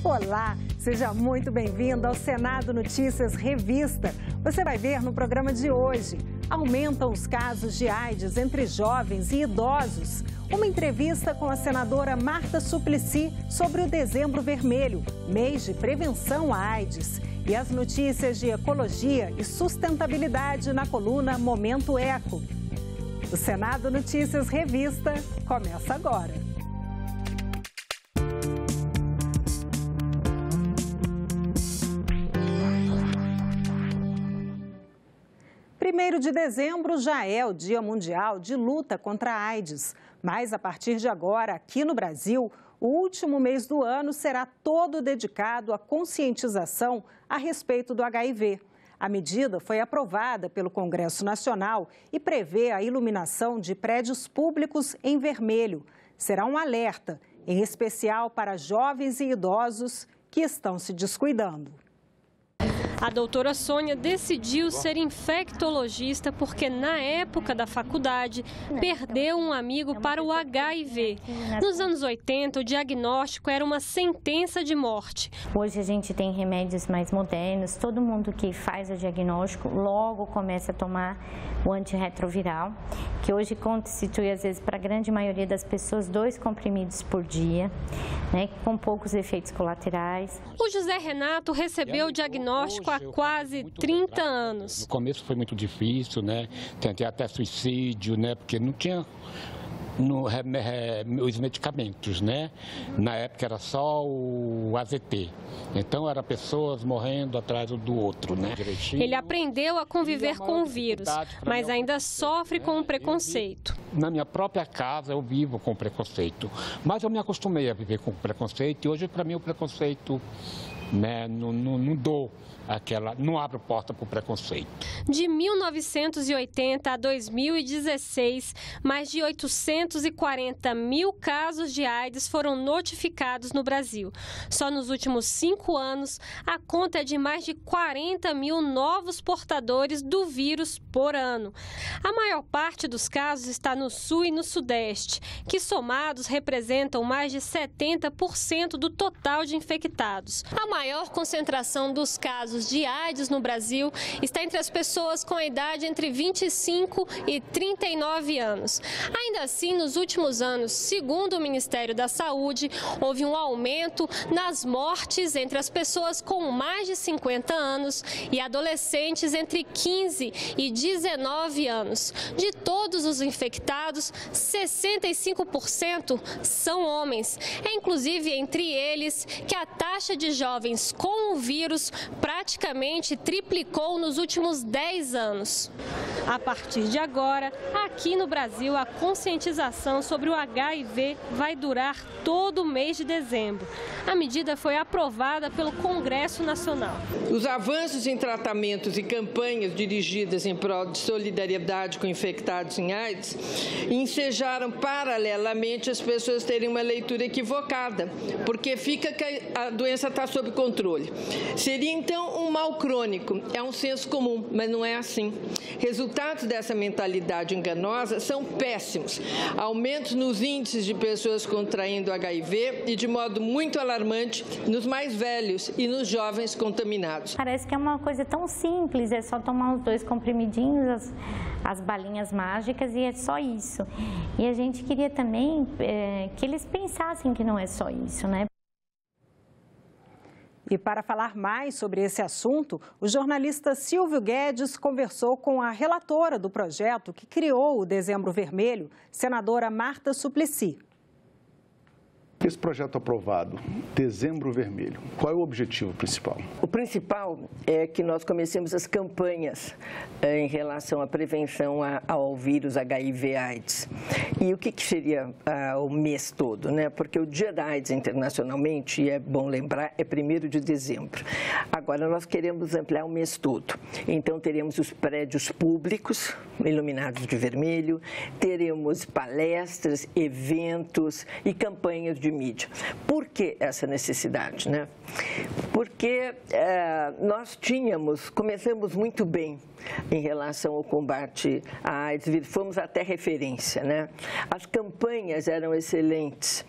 Olá, seja muito bem-vindo ao Senado Notícias Revista. Você vai ver no programa de hoje: aumentam os casos de AIDS entre jovens e idosos. Uma entrevista com a senadora Marta Suplicy sobre o Dezembro Vermelho, mês de prevenção à AIDS. E as notícias de ecologia e sustentabilidade na coluna Momento Eco. O Senado Notícias Revista começa agora. 1º de dezembro já é o Dia Mundial de Luta contra a AIDS. Mas, a partir de agora, aqui no Brasil, o último mês do ano será todo dedicado à conscientização a respeito do HIV. A medida foi aprovada pelo Congresso Nacional e prevê a iluminação de prédios públicos em vermelho. Será um alerta, em especial para jovens e idosos que estão se descuidando. A doutora Sônia decidiu ser infectologista porque, na época da faculdade, perdeu um amigo para o HIV. Nos anos 80, o diagnóstico era uma sentença de morte. Hoje a gente tem remédios mais modernos, todo mundo que faz o diagnóstico logo começa a tomar o antirretroviral, que hoje constitui, às vezes, para a grande maioria das pessoas, 2 comprimidos por dia, né, com poucos efeitos colaterais. O José Renato recebeu o diagnóstico há quase 30 anos. No começo foi muito difícil, né? Tentei até suicídio, né? Porque não tinha os medicamentos, né? Na época era só o AZT. Então, eram pessoas morrendo atrás um do outro, né? Ele aprendeu a conviver com o vírus, mas ainda sofre com o preconceito. Na minha própria casa, eu vivo com preconceito. Mas eu me acostumei a viver com preconceito e hoje, para mim, o preconceito, né, não abre porta para o preconceito. De 1980 a 2016, mais de 840 mil casos de AIDS foram notificados no Brasil. Só nos últimos 5 anos, a conta é de mais de 40 mil novos portadores do vírus por ano. A maior parte dos casos está no Sul e no Sudeste, que somados representam mais de 70% do total de infectados. A maior concentração dos casos de AIDS no Brasil está entre as pessoas com a idade entre 25 e 39 anos. Ainda assim, nos últimos anos, segundo o Ministério da Saúde, houve um aumento nas mortes entre as pessoas com mais de 50 anos e adolescentes entre 15 e 19 anos. De todos os infectados, 65% são homens. É inclusive entre eles que a taxa de jovens com o vírus praticamente triplicou nos últimos 10 anos. A partir de agora, aqui no Brasil, a conscientização sobre o HIV vai durar todo o mês de dezembro. A medida foi aprovada pelo Congresso Nacional. Os avanços em tratamentos e campanhas dirigidas em prol de solidariedade com infectados em AIDS ensejaram paralelamente as pessoas terem uma leitura equivocada, porque fica que a doença está sob controle. Seria então um mal crônico, é um senso comum, mas não é assim. Resultados dessa mentalidade enganosa são péssimos. Aumentos nos índices de pessoas contraindo HIV e, de modo muito alarmante, nos mais velhos e nos jovens contaminados. Parece que é uma coisa tão simples, é só tomar os 2 comprimidinhos, as balinhas mágicas, e é só isso. E a gente queria também que eles pensassem que não é só isso, né? E para falar mais sobre esse assunto, o jornalista Silvio Guedes conversou com a relatora do projeto que criou o Dezembro Vermelho, senadora Marta Suplicy. Esse projeto aprovado, Dezembro Vermelho, qual é o objetivo principal? O principal é que nós comecemos as campanhas em relação à prevenção ao vírus HIV/AIDS. E o que seria o mês todo, né? Porque o Dia da AIDS internacionalmente, e é bom lembrar, é 1º de dezembro. Agora, nós queremos ampliar o mês todo. Então, teremos os prédios públicos iluminados de vermelho, teremos palestras, eventos e campanhas de mídia. Por que essa necessidade, né? Porque nós começamos muito bem em relação ao combate à AIDS, fomos até referência, né? As campanhas eram excelentes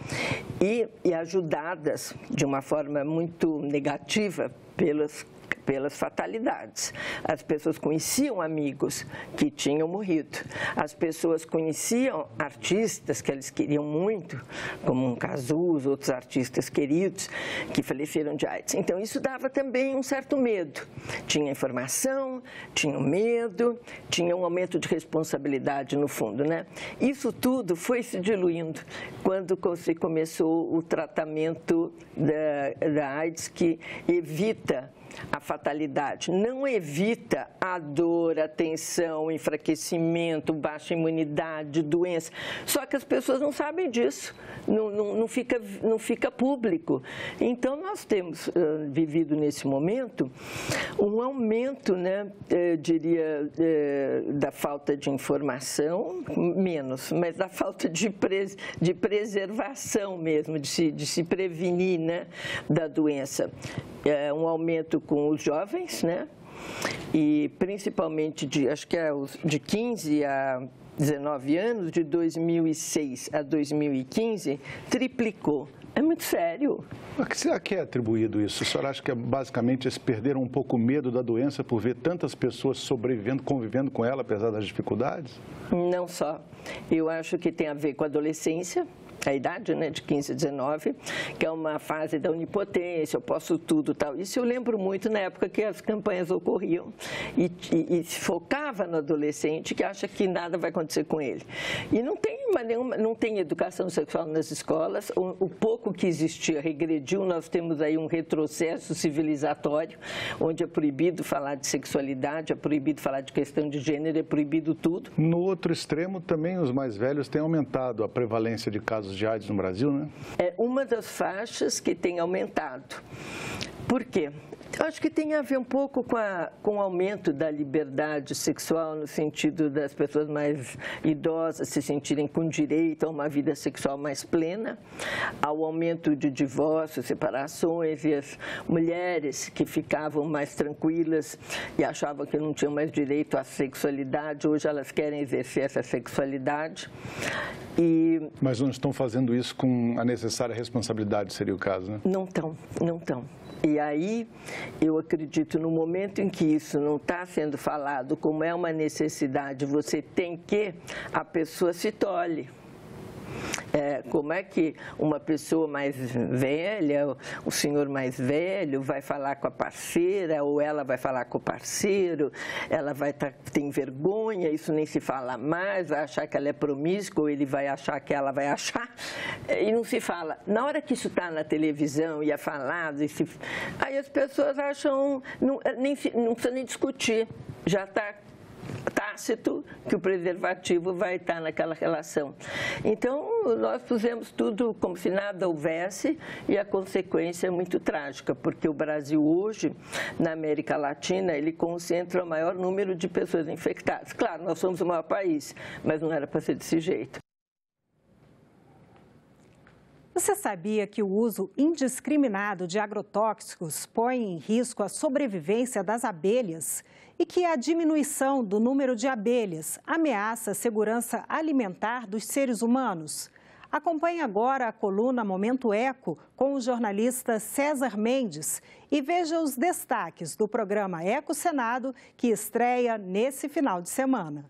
e ajudadas de uma forma muito negativa pelas fatalidades. As pessoas conheciam amigos que tinham morrido. As pessoas conheciam artistas que eles queriam muito, como um Cazuza, outros artistas queridos que faleceram de AIDS. Então, isso dava também um certo medo. Tinha informação, tinha medo, tinha um aumento de responsabilidade no fundo, né? Isso tudo foi se diluindo quando se começou o tratamento da AIDS, que evita a fatalidade, não evita a dor, a tensão, o enfraquecimento, baixa imunidade, doença. Só que as pessoas não sabem disso, não fica público. Então, nós temos vivido nesse momento um aumento, né, eu diria, da falta de informação, menos, mas da falta de preservação mesmo, de se prevenir, né, da doença. Um aumento com os jovens, né? E principalmente acho que de 15 a 19 anos, de 2006 a 2015, triplicou. É muito sério. A que é atribuído isso? A senhora acha que basicamente eles perderam um pouco o medo da doença por ver tantas pessoas sobrevivendo, convivendo com ela, apesar das dificuldades? Não só. Eu acho que tem a ver com a adolescência, a idade, né, de 15 a 19, que é uma fase da onipotência, eu posso tudo, tal. Isso eu lembro muito na época que as campanhas ocorriam e se focava no adolescente que acha que nada vai acontecer com ele. E não tem educação sexual nas escolas, o pouco que existia regrediu, nós temos aí um retrocesso civilizatório, onde é proibido falar de sexualidade, é proibido falar de questão de gênero, é proibido tudo. No outro extremo, também os mais velhos têm aumentado a prevalência de casos de AIDS no Brasil, né? É uma das faixas que tem aumentado. Por quê? Eu acho que tem a ver um pouco com o aumento da liberdade sexual, no sentido das pessoas mais idosas se sentirem com direito a uma vida sexual mais plena, ao aumento de divórcios, separações, e as mulheres que ficavam mais tranquilas e achavam que não tinham mais direito à sexualidade, hoje elas querem exercer essa sexualidade. Mas não estão fazendo isso com a necessária responsabilidade, seria o caso, né? Não estão. E aí, eu acredito, no momento em que isso não está sendo falado, como é uma necessidade, você tem que a pessoa se tolhe. Como é que uma pessoa mais velha, o senhor mais velho, vai falar com a parceira, ou ela vai falar com o parceiro, ela tem vergonha, isso nem se fala mais, vai achar que ela é promíscua, ou ele vai achar que ela vai achar, e não se fala. Na hora que isso está na televisão e é falado, aí as pessoas acham, não precisa nem discutir, já está tácito que o preservativo vai estar naquela relação. Então, nós pusemos tudo como se nada houvesse e a consequência é muito trágica, porque o Brasil hoje, na América Latina, ele concentra o maior número de pessoas infectadas. Claro, nós somos o maior país, mas não era para ser desse jeito. Você sabia que o uso indiscriminado de agrotóxicos põe em risco a sobrevivência das abelhas e que a diminuição do número de abelhas ameaça a segurança alimentar dos seres humanos? Acompanhe agora a coluna Momento Eco com o jornalista César Mendes e veja os destaques do programa Eco Senado, que estreia nesse final de semana.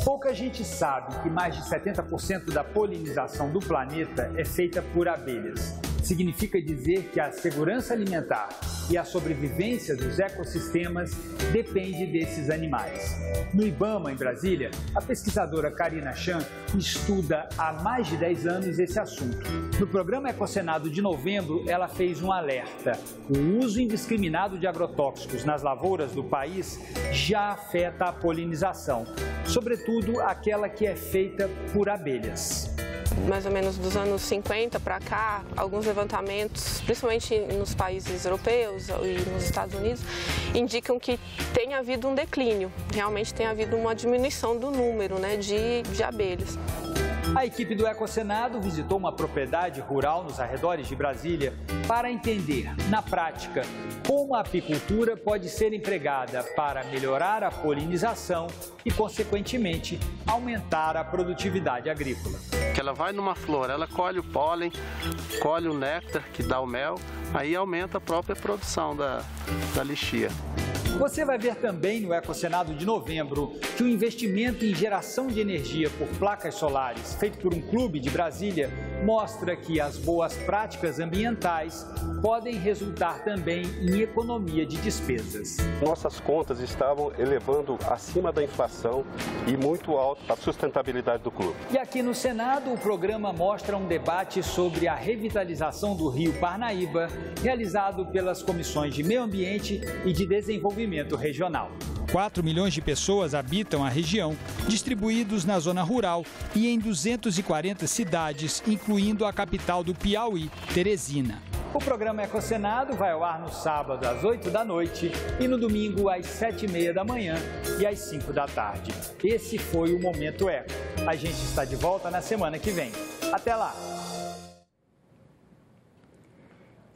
Pouca gente sabe que mais de 70% da polinização do planeta é feita por abelhas. Significa dizer que a segurança alimentar e a sobrevivência dos ecossistemas depende desses animais. No IBAMA, em Brasília, a pesquisadora Karina Chan estuda há mais de 10 anos esse assunto. No programa Ecosenado de novembro, ela fez um alerta. O uso indiscriminado de agrotóxicos nas lavouras do país já afeta a polinização, sobretudo aquela que é feita por abelhas. Mais ou menos dos anos 50 para cá, alguns levantamentos, principalmente nos países europeus e nos Estados Unidos, indicam que tem havido um declínio, realmente tem havido uma diminuição do número, né, de abelhas. A equipe do Ecosenado visitou uma propriedade rural nos arredores de Brasília para entender, na prática, como a apicultura pode ser empregada para melhorar a polinização e, consequentemente, aumentar a produtividade agrícola. Ela vai numa flor, ela colhe o pólen, colhe o néctar, que dá o mel, aí aumenta a própria produção da lixia. Você vai ver também no Ecosenado de novembro que o investimento em geração de energia por placas solares, feito por um clube de Brasília, mostra que as boas práticas ambientais podem resultar também em economia de despesas. Nossas contas estavam elevando acima da inflação e muito alto a sustentabilidade do clube. E aqui no Senado, o programa mostra um debate sobre a revitalização do Rio Parnaíba, realizado pelas comissões de Meio Ambiente e de Desenvolvimento Regional. 4 milhões de pessoas habitam a região, distribuídos na zona rural e em 240 cidades, incluindo a capital do Piauí, Teresina. O programa Ecosenado vai ao ar no sábado às 8 da noite e no domingo às 7h30 da manhã e às 5 da tarde. Esse foi o Momento Eco. A gente está de volta na semana que vem. Até lá!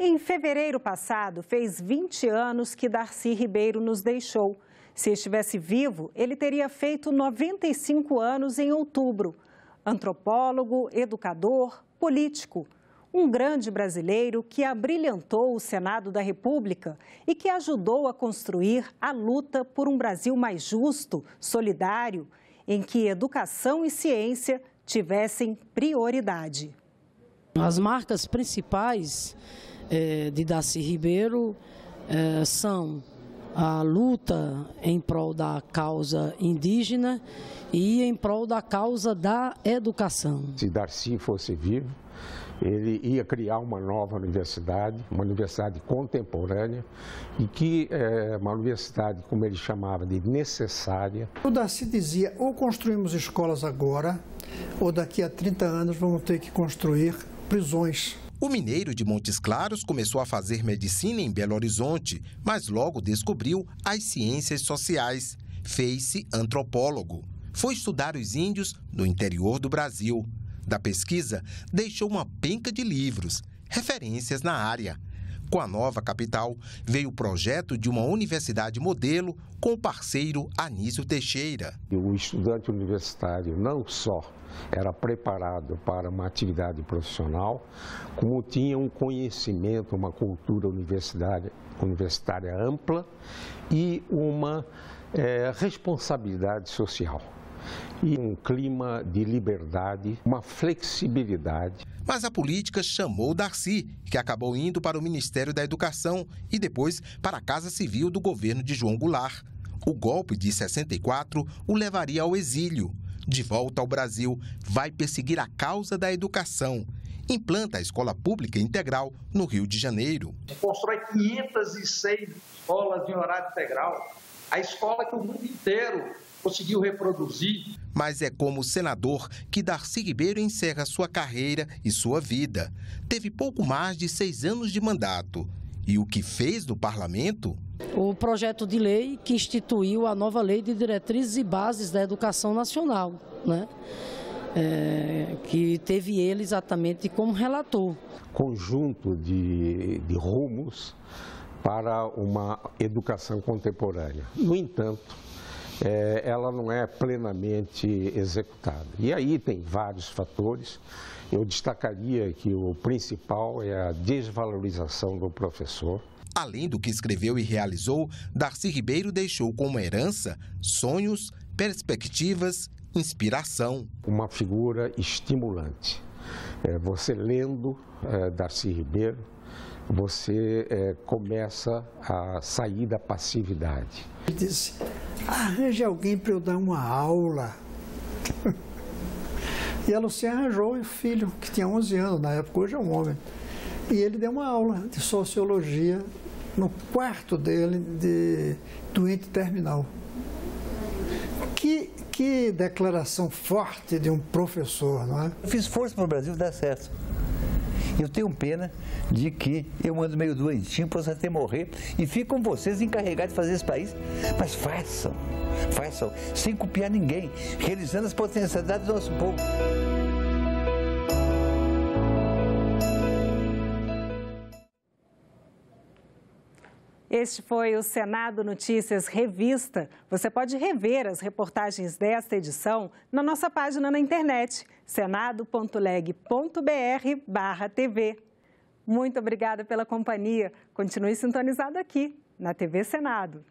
Em fevereiro passado, fez 20 anos que Darcy Ribeiro nos deixou. Se estivesse vivo, ele teria feito 95 anos em outubro. Antropólogo, educador, político. Um grande brasileiro que abrilhantou o Senado da República e que ajudou a construir a luta por um Brasil mais justo, solidário, em que educação e ciência tivessem prioridade. As marcas principais de Darcy Ribeiro são a luta em prol da causa indígena e em prol da causa da educação. Se Darcy fosse vivo, ele ia criar uma nova universidade, uma universidade contemporânea e que é uma universidade, como ele chamava, de necessária. O Darcy dizia, ou construímos escolas agora, ou daqui a 30 anos vamos ter que construir prisões. O mineiro de Montes Claros começou a fazer medicina em Belo Horizonte, mas logo descobriu as ciências sociais. Fez-se antropólogo. Foi estudar os índios no interior do Brasil. Da pesquisa, deixou uma penca de livros, referências na área. Com a nova capital, veio o projeto de uma universidade modelo com o parceiro Anísio Teixeira. O estudante universitário não só era preparado para uma atividade profissional, como tinha um conhecimento, uma cultura universitária ampla e uma responsabilidade social. E um clima de liberdade, uma flexibilidade. Mas a política chamou Darcy, que acabou indo para o Ministério da Educação e depois para a Casa Civil do governo de João Goulart. O golpe de 64 o levaria ao exílio. De volta ao Brasil, vai perseguir a causa da educação. Implanta a escola pública integral no Rio de Janeiro. Constrói 506 escolas em horário integral. A escola que o mundo inteiro conseguiu reproduzir. Mas é como senador que Darcy Ribeiro encerra sua carreira e sua vida. Teve pouco mais de 6 anos de mandato. E o que fez no parlamento? O projeto de lei que instituiu a nova Lei de Diretrizes e Bases da Educação Nacional, né? Que teve ele exatamente como relator. Conjunto de rumos para uma educação contemporânea. No entanto, ela não é plenamente executada. E aí tem vários fatores. Eu destacaria que o principal é a desvalorização do professor. Além do que escreveu e realizou, Darcy Ribeiro deixou como herança sonhos, perspectivas, inspiração. Uma figura estimulante. Você lendo Darcy Ribeiro, você começa a sair da passividade. Ele disse, arranje alguém para eu dar uma aula. E a Luciana arranjou um filho que tinha 11 anos na época, hoje é um homem. E ele deu uma aula de sociologia no quarto dele de doente terminal. Que declaração forte de um professor, não é? Eu fiz força para o Brasil dar certo. Eu tenho pena de que eu ando meio doentinho, posso até morrer, e fico com vocês encarregados de fazer esse país. Mas façam, sem copiar ninguém, realizando as potencialidades do nosso povo. Este foi o Senado Notícias Revista. Você pode rever as reportagens desta edição na nossa página na internet, senado.leg.br/TV. Muito obrigada pela companhia. Continue sintonizado aqui na TV Senado.